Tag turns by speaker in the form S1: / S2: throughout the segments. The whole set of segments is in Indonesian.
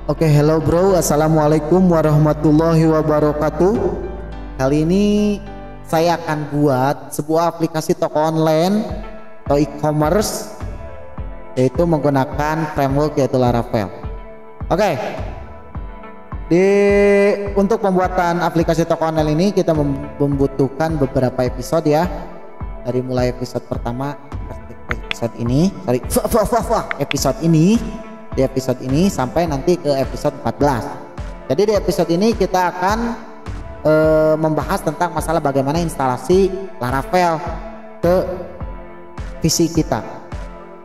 S1: Oke, hello bro, assalamualaikum warahmatullahi wabarakatuh. Kali ini saya akan buat sebuah aplikasi toko online atau e-commerce, yaitu menggunakan framework yaitu Laravel. Oke, untuk pembuatan aplikasi toko online ini kita membutuhkan beberapa episode ya. Dari mulai episode pertama, di episode ini sampai nanti ke episode 14. Jadi di episode ini kita akan membahas tentang masalah bagaimana instalasi Laravel ke PC kita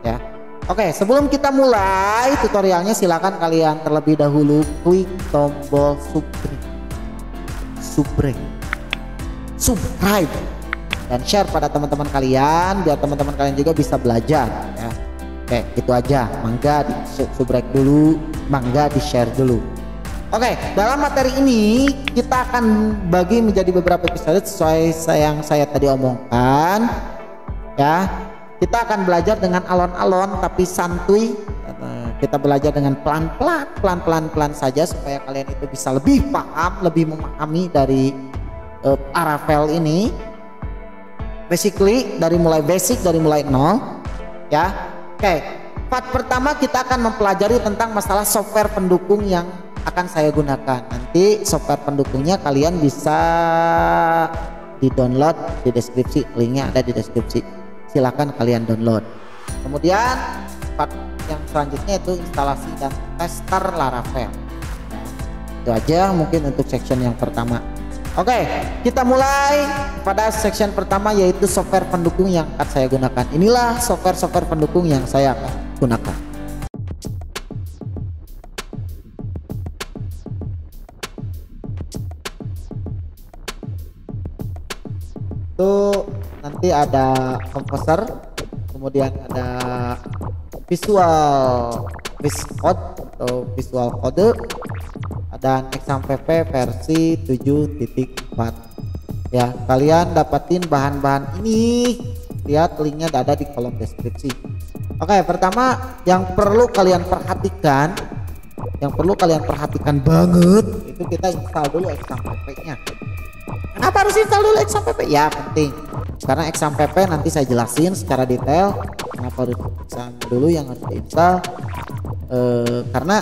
S1: ya. Oke, sebelum kita mulai tutorialnya, silakan kalian terlebih dahulu klik tombol subscribe dan share pada teman-teman kalian biar teman-teman kalian juga bisa belajar ya. Oke, itu aja. Mangga di subscribe dulu, mangga di share dulu. Oke, dalam materi ini kita akan bagi menjadi beberapa episode sesuai yang saya tadi omongkan ya. Kita akan belajar dengan alon-alon tapi santuy. Kita belajar dengan pelan-pelan saja supaya kalian itu bisa lebih paham, lebih memahami dari Laravel ini. Basically dari mulai basic, dari mulai nol ya. Oke, part pertama kita akan mempelajari tentang masalah software pendukung yang akan saya gunakan. Nanti software pendukungnya kalian bisa di-download di deskripsi, linknya ada di deskripsi. Silahkan kalian download. Kemudian part yang selanjutnya itu instalasi dan tester Laravel. Itu aja mungkin untuk section yang pertama. Oke, kita mulai pada section pertama yaitu software pendukung yang akan saya gunakan. Inilah software pendukung yang saya akan gunakan. Itu nanti ada Composer, kemudian ada Visual Code atau Visual Code, dan XAMPP versi 7.4 ya. Kalian dapatin bahan-bahan ini, lihat linknya ada di kolom deskripsi. Oke, pertama yang perlu kalian perhatikan banget itu kita install dulu XAMPP nya. Kenapa harus install dulu XAMPP? Ya penting, karena XAMPP nanti saya jelasin secara detail kenapa harus install dulu yang harus diinstal, karena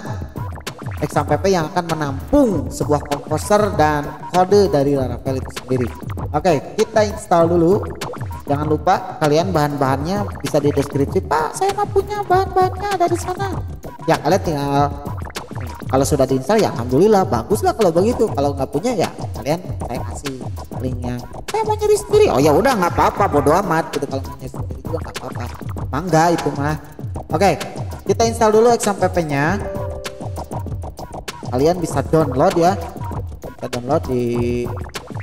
S1: XAMPP yang akan menampung sebuah komposer dan kode dari Laravel itu sendiri. Oke, kita install dulu. Jangan lupa kalian bahan-bahannya bisa di deskripsi. Pak, saya nggak punya bahan-bahannya, ada di sana. Ya kalian tinggal, kalau sudah diinstal ya alhamdulillah, bagus lah kalau begitu. Kalau nggak punya ya kalian, saya kasih linknya. Saya mau nyari sendiri. Oh ya udah, nggak apa-apa, bodo amat gitu. Kalau mau nyari sendiri juga nggak apa-apa. Mangga itu mah. Oke, kita install dulu XAMPP-nya. Kalian bisa download ya, kita download di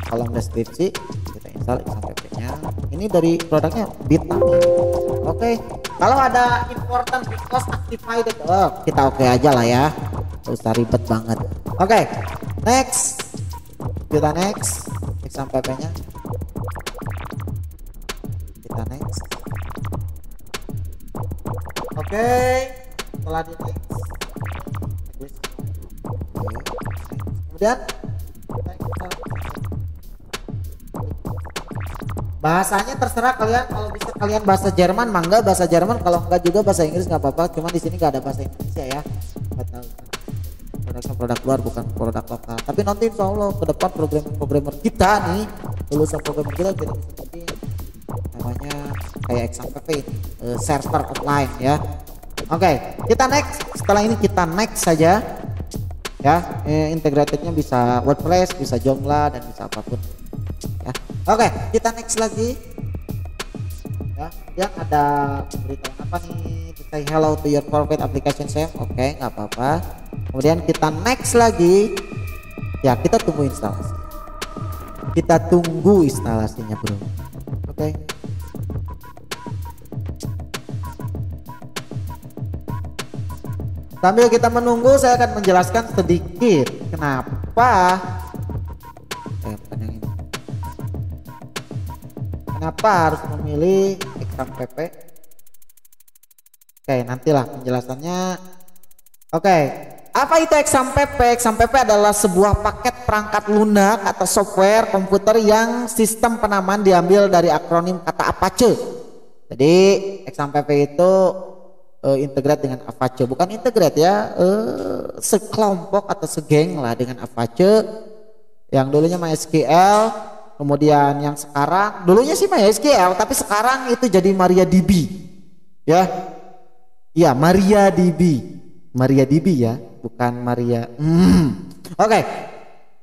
S1: kolom deskripsi. Kita install XAMPP-nya. Ini dari produknya Bitnami. Oke, kalau ada important because activated, kita oke aja lah ya, nggak usah ribet banget. Oke, next, kita next XAMPP-nya, kita next. Oke, setelah di next, kemudian bahasanya terserah kalian. Kalau bisa kalian bahasa Jerman mangga bahasa Jerman, kalau enggak juga bahasa Inggris nggak apa-apa. Cuman di sini nggak ada bahasa Indonesia ya. Produknya produk luar, bukan produk lokal. Tapi nanti insya Allah ke depan programmer kita nih, lulusan programmer kita bisa bikin namanya kayak XAMPP ini, server online ya. Oke, kita next. Setelah ini kita next saja ya. Integratednya bisa WordPress, bisa Joomla, dan bisa apapun ya. Oke, kita next lagi ya. Yang ada pemberitaan apa nih, to say hello to your corporate application save. Oke, nggak apa-apa. Kemudian kita next lagi ya, kita tunggu instalasi, instalasinya bro. Oke. Sambil kita menunggu, saya akan menjelaskan sedikit kenapa harus memilih XAMPP. Oke, nantilah penjelasannya. Oke, Apa itu XAMPP? XAMPP adalah sebuah paket perangkat lunak atau software komputer yang sistem penamaan diambil dari akronim kata Apache. Jadi XAMPP itu integrate dengan Apache, bukan integrate ya, sekelompok atau segeng lah dengan Apache. Yang dulunya MySQL, kemudian yang sekarang dulunya sih MySQL, tapi sekarang itu jadi MariaDB, ya, ya MariaDB ya, bukan Maria. Oke.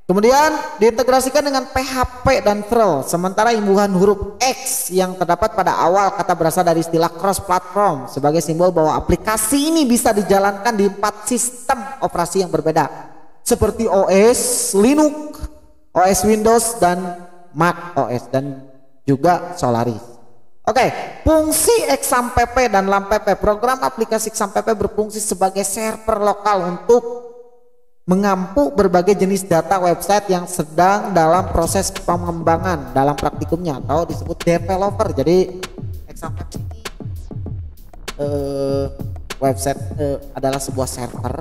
S1: Kemudian diintegrasikan dengan PHP dan Perl. Sementara imbuhan huruf X yang terdapat pada awal kata berasal dari istilah cross platform sebagai simbol bahwa aplikasi ini bisa dijalankan di 4 sistem operasi yang berbeda, seperti OS Linux, OS Windows, dan Mac OS, dan juga Solaris. Oke, fungsi XAMPP dan LAMPP. Program aplikasi XAMPP berfungsi sebagai server lokal untuk mengampu berbagai jenis data website yang sedang dalam proses pengembangan dalam praktikumnya atau disebut developer. Jadi XAMPP ini website adalah sebuah server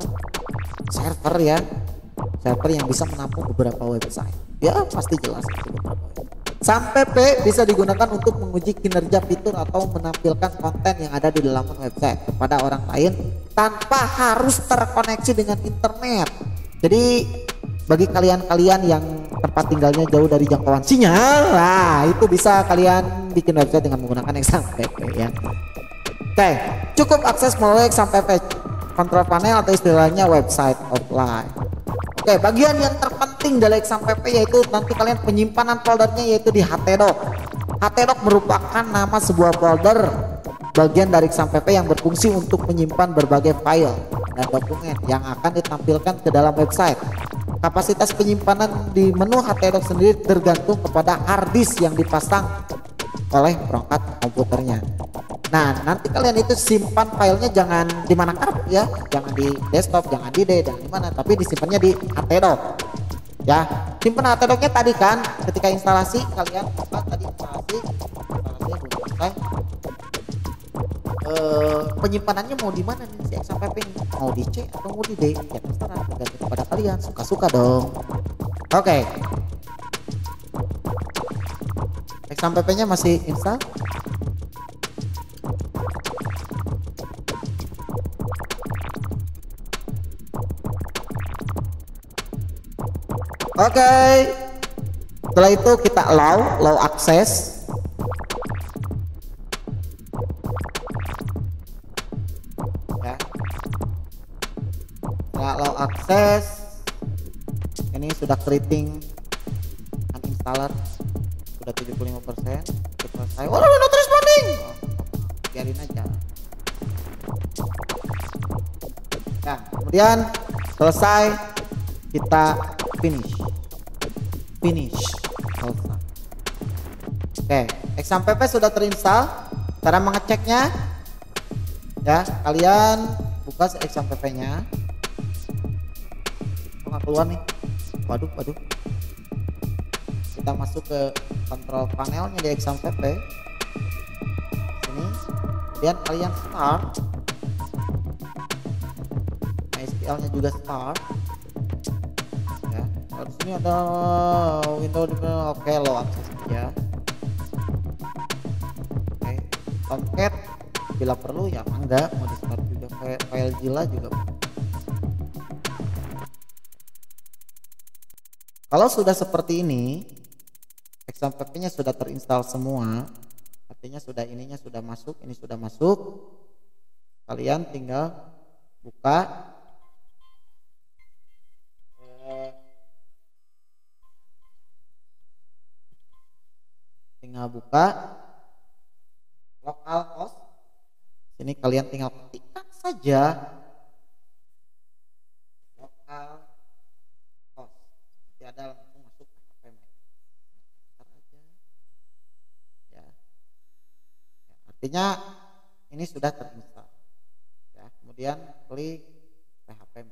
S1: ya, server yang bisa menampung beberapa website. Ya pasti jelas itu beberapa website. XAMPP bisa digunakan untuk menguji kinerja fitur atau menampilkan konten yang ada di laman website kepada orang lain tanpa harus terkoneksi dengan internet. Jadi bagi kalian-kalian yang tempat tinggalnya jauh dari jangkauan sinyal, nah itu bisa kalian bikin website dengan menggunakan XAMPP ya. Oke, cukup akses melalui XAMPP control panel atau istilahnya website offline. Oke, bagian yang terpenting dari XAMPP yaitu nanti kalian penyimpanan foldernya yaitu di htdoc. Htdoc merupakan nama sebuah folder bagian dari XAMPP yang berfungsi untuk menyimpan berbagai file dan dokumen yang akan ditampilkan ke dalam website. Kapasitas penyimpanan di menu htdoc sendiri tergantung kepada hard disk yang dipasang oleh perangkat komputernya. Nah, nanti kalian itu simpan filenya jangan di mana ya, jangan di desktop, jangan di D, jangan di mana, tapi disimpannya di htdoc. Ya, simpan htdoc-nya tadi kan, ketika instalasi kalian tadi instalasinya belum selesai. Penyimpanannya mau di mana nih si XAMPP ini? Mau di C atau mau di D? Ya terserah, tergantung kepada kalian, suka-suka dong. Oke. XAMPP-nya masih install? Oke. Setelah itu kita allow access. Ya. Setelah allow access, ini sudah creating uninstaller sudah 75%. Kita selesai. Oh, not responding. Biarin aja. Nah, kemudian selesai, kita finish. Selesai. Oke, XAMPP sudah terinstall. Cara mengeceknya ya, kalian buka XAMPP-nya. Nggak keluar nih. Waduh. Kita masuk ke kontrol panelnya di XAMPP. Sini. Kemudian kalian start. MySQL-nya juga start. Ya, di sini ada Windows. Oke, low access ya. Oke, Tomcat bila perlu ya enggak, mau di start juga file Zilla juga. Kalau sudah seperti ini, XAMPP-nya sudah terinstall semua, artinya sudah ininya sudah masuk, ini sudah masuk. Kalian tinggal buka localhost. Sini kalian tinggal ketikkan saja localhost. Nanti ada langsung masuk ke HP aja. Ya. Artinya ini sudah terinstall. Ya, kemudian klik PHP.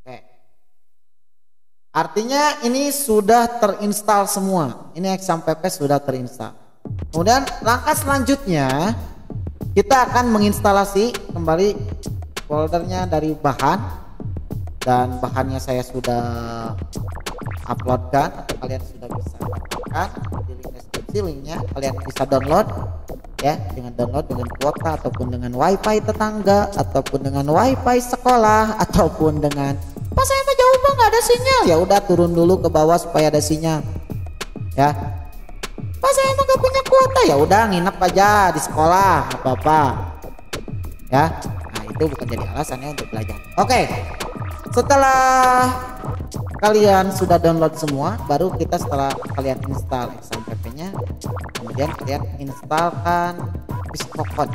S1: Oke. Artinya ini sudah terinstall semua. Ini XAMPP sudah terinstall. Kemudian langkah selanjutnya kita akan menginstalasi kembali foldernya dari bahan, dan bahannya saya sudah uploadkan atau kalian sudah bisa dapatkan di link deskripsi. Linknya kalian bisa download ya, dengan download dengan kuota ataupun dengan wifi tetangga ataupun dengan wifi sekolah ataupun dengan pas saya mah jauh bang nggak ada sinyal, ya udah turun dulu ke bawah supaya ada sinyal ya. Pas saya mah gak punya kuota, ya udah nginep aja di sekolah apa-apa ya. Nah itu bukan jadi alasannya untuk belajar. Oke, setelah kalian sudah download semua, baru kita setelah kalian install XAMPP nya, kemudian kalian instalkan Pistocode.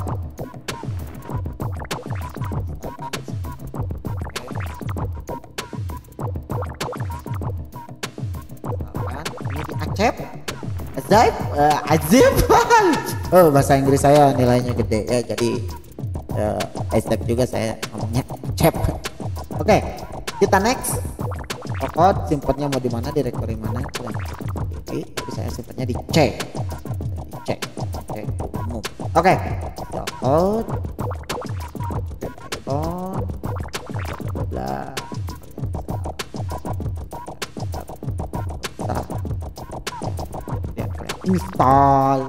S1: Ini di accept, azib. Oh bahasa Inggris saya nilainya gede ya, jadi accept juga saya ngomongnya accept. Oke, kita next. Pokok simpennya mau di mana, direktori mana, tapi saya simpennya di C, umum. Oke, download iPhone, bla install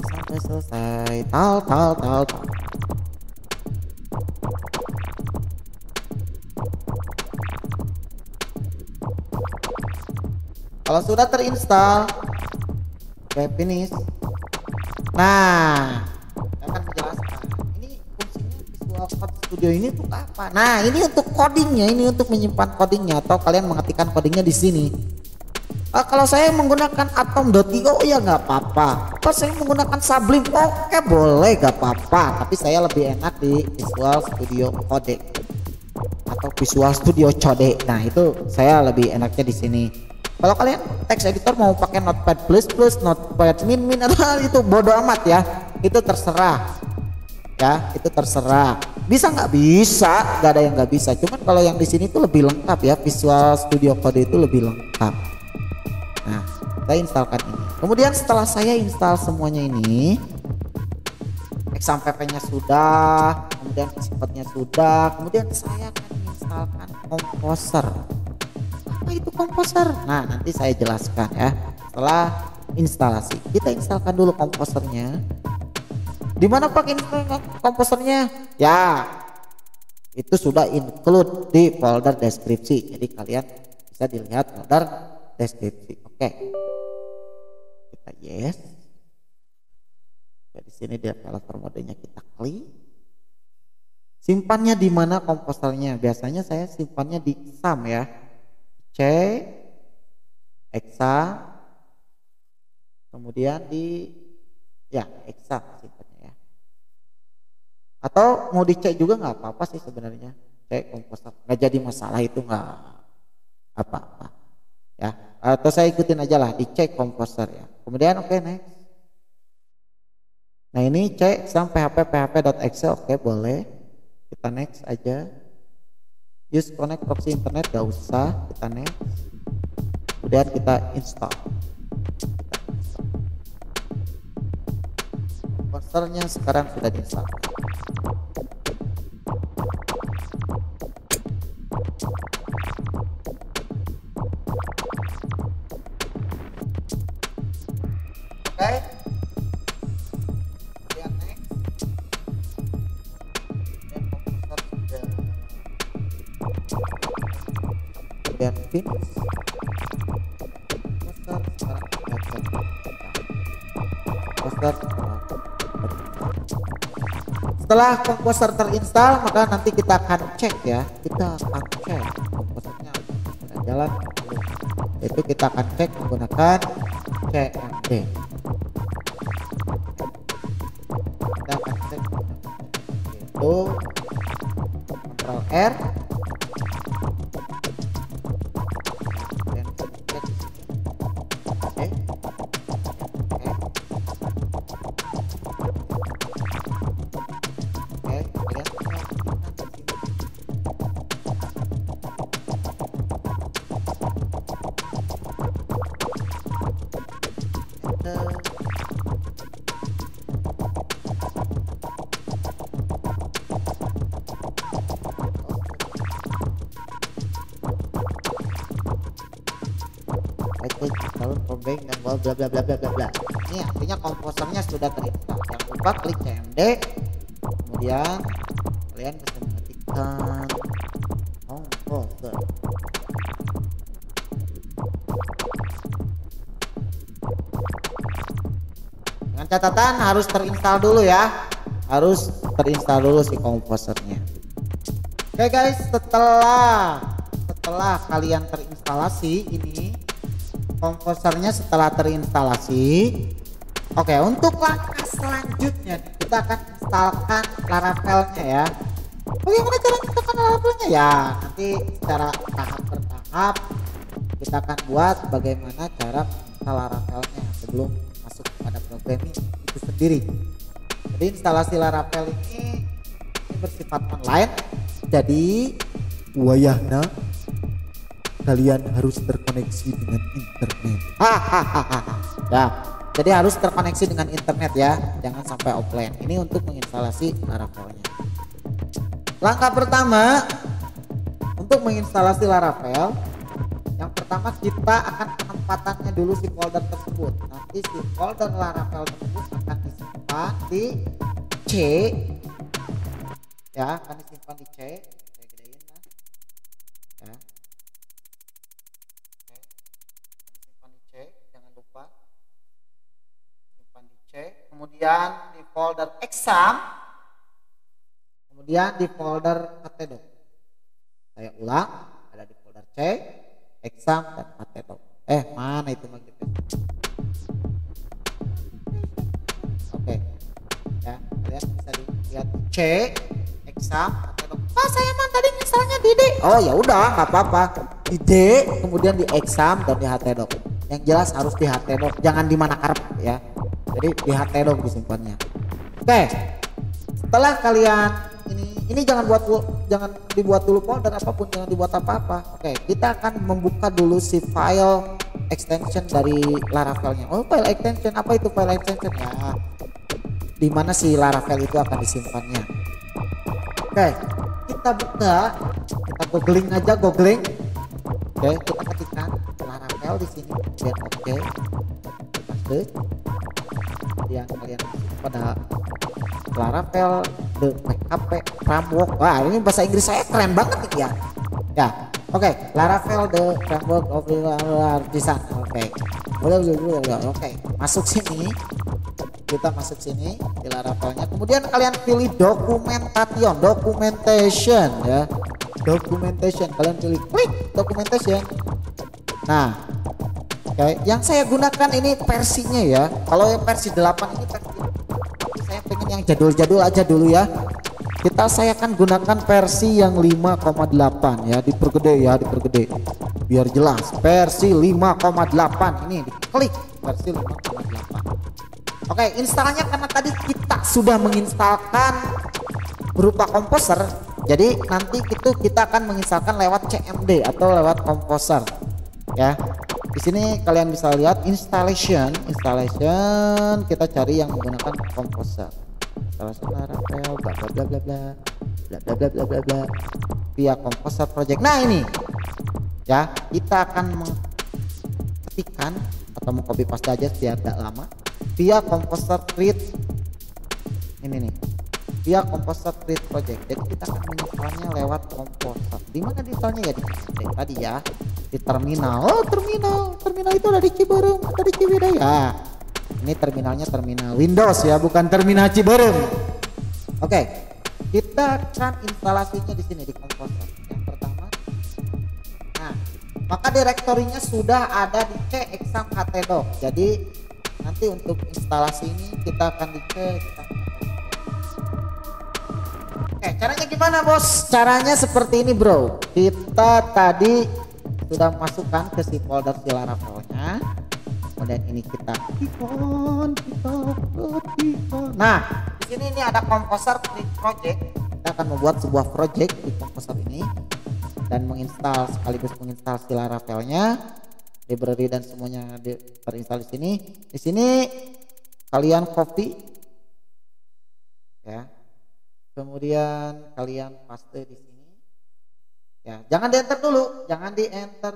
S1: sampai selesai. Tal. Kalau sudah terinstall, oke, finish. Nah, saya akan menjelaskan ini fungsinya Visual Code Studio ini untuk apa. Nah, ini untuk codingnya, ini untuk menyimpan codingnya atau kalian mengetikkan codingnya di sini. Kalau saya menggunakan atom.io ya nggak apa-apa. Kalau saya menggunakan Sublime, oke boleh, nggak apa-apa. Tapi saya lebih enak di Visual Studio Code atau Visual Studio Code. Nah itu saya lebih enaknya di sini. Kalau kalian text editor mau pakai Notepad++, Notepad min atau itu bodo amat ya. Itu terserah. Ya, itu terserah. Bisa nggak? Bisa, nggak ada yang nggak bisa. Cuman kalau yang di sini tuh lebih lengkap ya. Visual Studio Code itu lebih lengkap. Nah, saya instalkan ini. Kemudian setelah saya install semuanya ini, XAMPP-nya sudah, kemudian Xcode-nya sudah, kemudian saya akan menginstalkan Composer. Apa itu Composer? Nah, nanti saya jelaskan ya. Setelah instalasi, kita instalkan dulu Composernya. Di mana Pak Composernya? Ya, itu sudah include di folder deskripsi. Jadi kalian bisa dilihat folder deskripsi. Oke, kita yes. Di sini developer modenya kita klik. Simpannya di mana komposernya? Biasanya saya simpannya di exam ya. C, exa, kemudian di ya exa simpannya ya. Atau mau dicek juga nggak apa-apa sih sebenarnya. Cek komposer nggak jadi masalah, itu nggak apa-apa ya. Atau saya ikutin aja lah, dicek komposer ya. Kemudian oke, next. Nah ini cek sampai php.exe, oke boleh. Kita next aja. Use connect proxy internet, gak usah, kita next. Kemudian kita install. Komposernya sekarang sudah diinstal. Oke. Kemudian next. Kemudian finish. Setelah komposer terinstall, maka nanti kita akan cek ya. Kita akan cek komposernya sudah jalan. Itu kita akan cek menggunakan cmd. Kita akan cek itu Ctrl R. Dan cek di sini. Oke. blank dan bla bla bla bla bla bla bla. Ini artinya komposernya sudah terinstall. Jangan lupa klik cmd, kemudian kalian bisa mengetikkan komposer. Dengan catatan harus terinstall dulu ya, harus terinstall dulu si komposernya. Oke guys, setelah kalian terinstalasi ini komposernya, setelah terinstalasi, oke, untuk langkah selanjutnya kita akan instalkan Laravelnya ya. Bagaimana cara instalkan Laravelnya ya? Nanti secara tahap bertahap kita akan buat bagaimana cara install Laravelnya sebelum masuk pada programming itu sendiri. Jadi instalasi Laravel ini bersifat online, jadi wayahna kalian harus terkoneksi dengan internet. Ya, jadi harus terkoneksi dengan internet ya, jangan sampai offline. Ini untuk menginstalasi Laravelnya. Langkah pertama untuk menginstalasi Laravel, yang pertama kita akan penempatannya dulu si folder tersebut. Nanti si folder Laravel tersebut akan disimpan di C, ya, akan disimpan di C. Saya gedein lah, ya. Oke. Simpan di C, jangan lupa simpan di C. Kemudian di folder exam, kemudian di folder htdoc. Saya ulang, ada di folder C, exam dan htdoc. Mana itu maksudnya? Oke, ya, kalian bisa dilihat C, exam, htdoc. Saya mah tadi misalnya di D. Oh ya udah, nggak apa-apa. Di D, kemudian di exam dan di htdoc. Yang jelas harus di htdoc, jangan di mana karep ya. Jadi di htdoc disimpannya. Oke, setelah kalian ini jangan dibuat dulu folder apapun, jangan dibuat apa-apa. Oke, kita akan membuka dulu si file extension dari Laravelnya. Oh, file extension, apa itu file extension ya? Di mana si Laravel itu akan disimpannya. Oke, kita buka, kita googling aja, googling. Oke, kita ketikkan Laravel di sini, kemudian oke, kemudian kalian masuk pada Laravel the PHP framework. Wah, ini bahasa Inggris saya keren banget nih ya. Ya, oke, Laravel the framework of design. Oke, oke, masuk sini. Kita masuk sini di Laravelnya. Kemudian kalian pilih documentation ya. Documentation, kalian pilih klik documentation. Nah, oke, yang saya gunakan ini versinya ya. Kalau yang versi 8 ini versi, saya pengen yang jadul-jadul aja dulu ya. Saya akan gunakan versi yang 5,8 ya, dipergede biar jelas. Versi 5,8 ini diklik versi 5,8. Oke, installnya karena tadi kita sudah menginstalkan berupa komposer, jadi nanti itu kita akan menginstalkan lewat CMD atau lewat komposer ya. Di sini kalian bisa lihat installation, kita cari yang menggunakan komposer. Installation Laravel bla bla bla bla bla bla bla bla bla bla via komposer project. Nah, ini ya, kita akan mengetikkan atau mau copy paste aja biar tidak lama via komposer create ini nih, via komposer create project. Jadi kita akan menginstalnya lewat komposer. Di mana installnya ya? Di tadi ya, di terminal. Oh, terminal itu ada di Ciberem, ada di Ciwidey ya. Ini terminalnya terminal Windows ya, bukan terminal Ciberem. Oke, kita akan instalasinya di sini di komposer. Yang pertama, nah, maka direktorinya sudah ada di C exam htdoc. Jadi nanti untuk instalasi ini kita akan dicek. Oke, caranya gimana bos? Caranya seperti ini bro. Kita tadi sudah masukkan ke si folder si Laravelnya. Kemudian ini kita ketikkan. Nah, di sini ini ada komposer create project. Kita akan membuat sebuah project di komposer ini dan menginstal, sekaligus menginstal si Laravelnya, library dan semuanya terinstall di sini. Di sini kalian copy ya. Kemudian kalian paste di sini. Ya, jangan di enter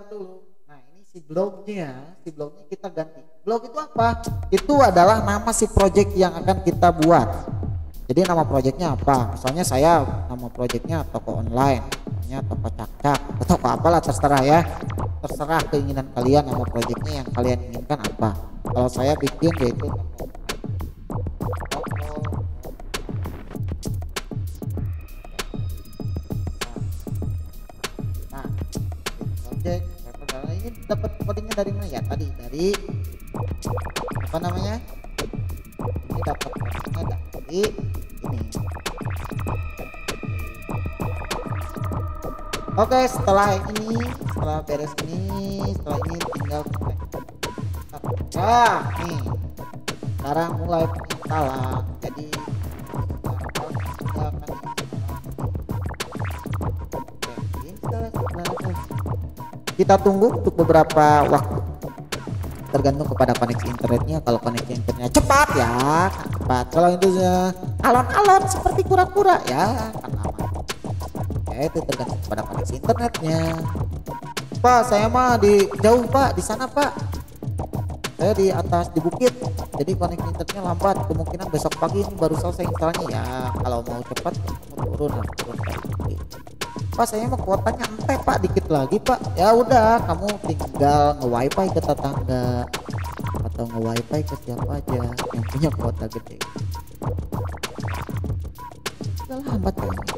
S1: dulu, Nah, ini si si blognya kita ganti. Blog itu apa? Itu adalah nama si project yang akan kita buat. Jadi nama projectnya apa? Misalnya saya nama projectnya toko online, namanya toko cak-cak atau toko apalah, terserah ya. Terserah keinginan kalian, nama projectnya yang kalian inginkan apa. Kalau saya bikin yaitu project. Ini dapat codingnya dari mana ya? Tadi dari apa namanya? Ini dapat codingnya dari ini. Oke, setelah beres ini, setelah ini tinggal nih. Sekarang mulai penginstalan. Jadi kita tunggu untuk beberapa waktu, tergantung kepada koneksi internetnya. Kalau koneksi internetnya cepat ya cepat, kalau itu alon-alon seperti kura-kura ya kan lama ya, itu tergantung kepada koneksi internetnya. Pak, saya mah di jauh Pak, di sana Pak, saya di atas di bukit, jadi koneksi internetnya lambat, kemungkinan besok pagi ini baru selesai instalnya ya. Kalau mau cepat turun Pak, saya mau kuotanya ente Pak, dikit lagi Pak. Ya udah, kamu tinggal nge-wifi ke tetangga atau nge-wifi ke siapa aja yang punya kuota gede. Udah lambat kayaknya.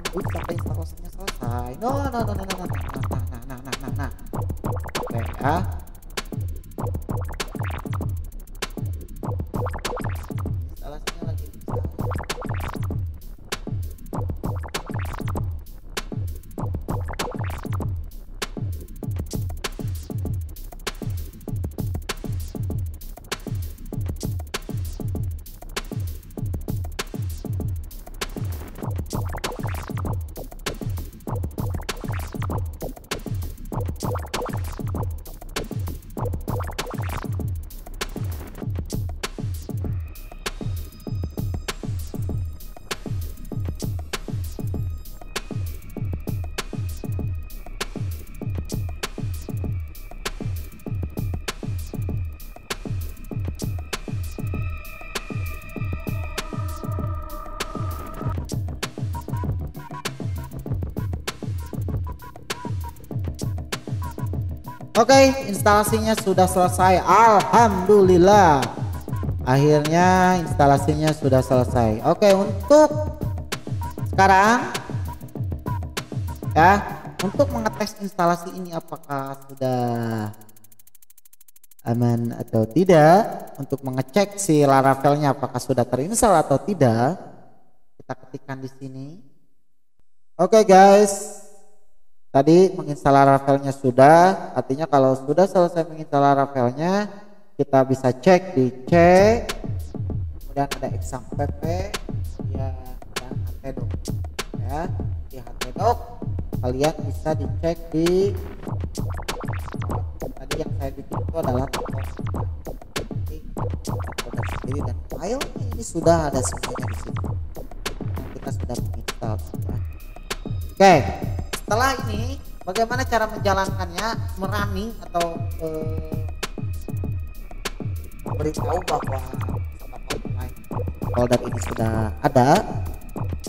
S1: Sampai instalasinya selesai. Nah. Oke ya. Instalasinya lagi. Oke, instalasinya sudah selesai. Alhamdulillah. Akhirnya instalasinya sudah selesai. Oke, untuk sekarang ya, untuk mengetes instalasi ini apakah sudah aman atau tidak, untuk mengecek si Laravelnya apakah sudah terinstall atau tidak, kita ketikkan di sini. Oke guys, tadi menginstal Laravelnya sudah, artinya kalau sudah selesai menginstal Laravelnya, kita bisa cek di C, kemudian ada exam pp ya, dan htdoc ya. Di htdoc kalian bisa dicek di tadi yang saya bikin itu adalah sendiri, dan file ini sudah ada semuanya di sini. Kita sudah menginstal ya. Oke, setelah ini bagaimana cara menjalankannya, merunning atau memberitahu bahwa folder ini sudah ada,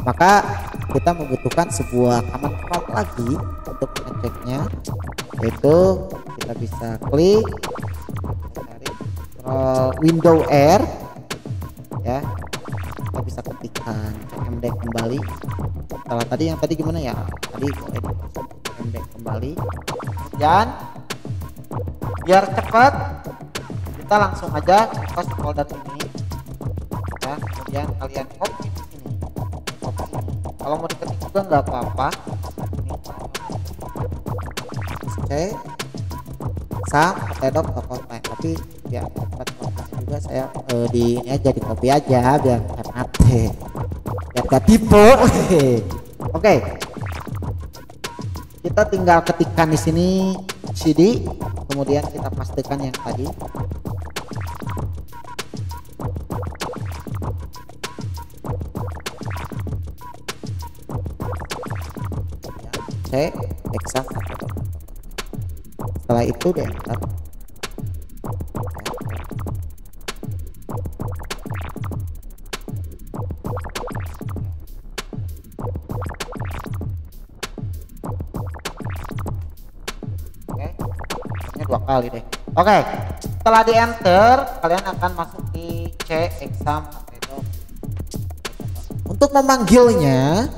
S1: maka kita membutuhkan sebuah command prompt lagi untuk mengeceknya, yaitu kita bisa klik cari window R ya, kita bisa ketikkan md kembali. Setelah tadi yang tadi gimana ya, tadi md kembali, dan biar cepat kita langsung aja copy folder ini ya, kemudian kalian copy di sini, copy ini. Kalau mau diketik juga nggak apa-apa, ini C sam htdoc online, tapi ya tempat juga saya di ini aja, di copy aja biar hemat biar gak tipe. Oke, kita tinggal ketikkan di sini cd, kemudian kita pastikan yang tadi. C exam Setelah itu di enter. Dua kali deh. Oke, setelah di enter kalian akan masuk di C exam. Untuk memanggilnya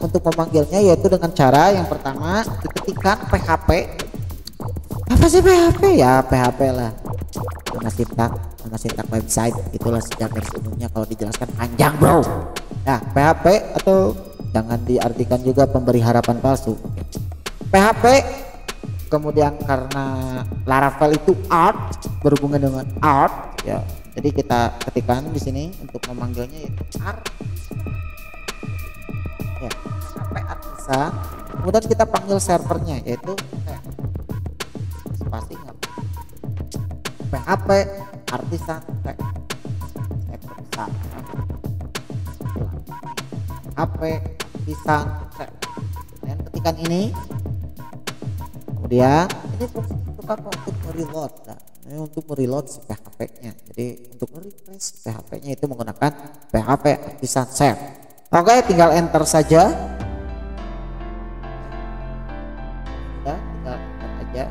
S1: yaitu dengan cara yang pertama diketikkan PHP. Apa sih PHP? Ya PHP lah, nama sintak website, itulah secara garis umumnya. Kalau dijelaskan panjang bro. Nah PHP, atau jangan diartikan juga pemberi harapan palsu. PHP. Kemudian karena Laravel itu art, berhubungan dengan art ya, jadi kita ketikkan di sini untuk memanggilnya yaitu art ya, PHP Artisan. Kemudian kita panggil servernya yaitu spasi nggak, PHP Artisan PHP Artisan. Kalian ketikkan ini. Kemudian ini fungsi untuk apa? Untuk mereload. Nah, ini untuk mereload si PHP-nya. Jadi untuk refresh PHP-nya itu menggunakan PHP Artisan Save. Oke, tinggal enter saja. Ya, tinggal enter aja.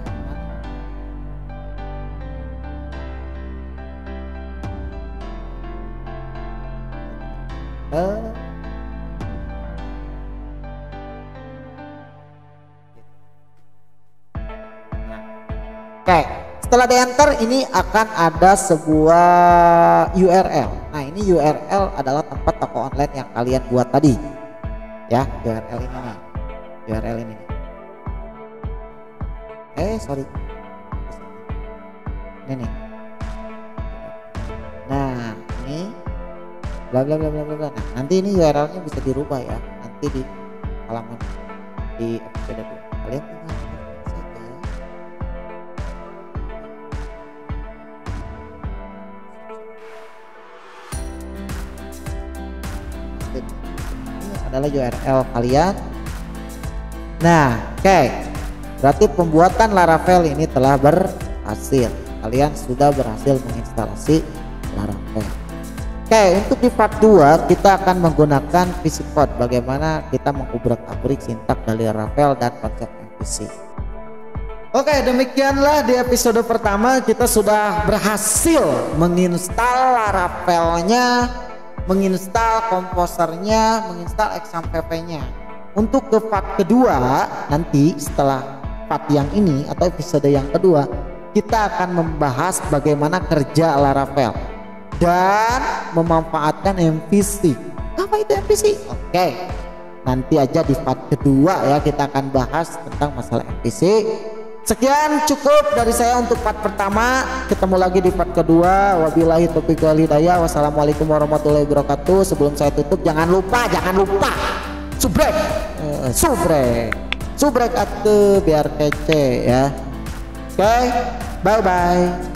S1: Oke, setelah di enter ini akan ada sebuah URL. Nah ini URL adalah tempat toko online yang kalian buat tadi ya, URL ini nih, URL ini sorry, ini nih. Nah ini bla bla bla bla bla. Nah nanti ini URL-nya bisa dirubah ya, nanti di halaman di episode 2 kalian tinggal adalah URL kalian. Nah oke, berarti pembuatan Laravel ini telah berhasil. Kalian sudah berhasil menginstalasi Laravel. Oke, untuk di part 2 kita akan menggunakan VS Code, bagaimana kita mengubrak-abrik sintak dari Laravel dan konsep MVC. Oke, demikianlah di episode pertama kita sudah berhasil menginstal Laravelnya, menginstal komposernya, menginstal XAMPP-nya. Untuk ke part kedua nanti setelah part yang ini atau episode yang kedua, kita akan membahas bagaimana kerja Laravel dan memanfaatkan MVC. Apa itu MVC? Oke, nanti aja di part kedua ya kita akan bahas tentang masalah MVC. Sekian cukup dari saya untuk part pertama. Ketemu lagi di part kedua. Wabillahi taufiq wal hidayah. Wassalamualaikum warahmatullahi wabarakatuh. Sebelum saya tutup, jangan lupa subrek atau biar kece ya. Oke, bye bye.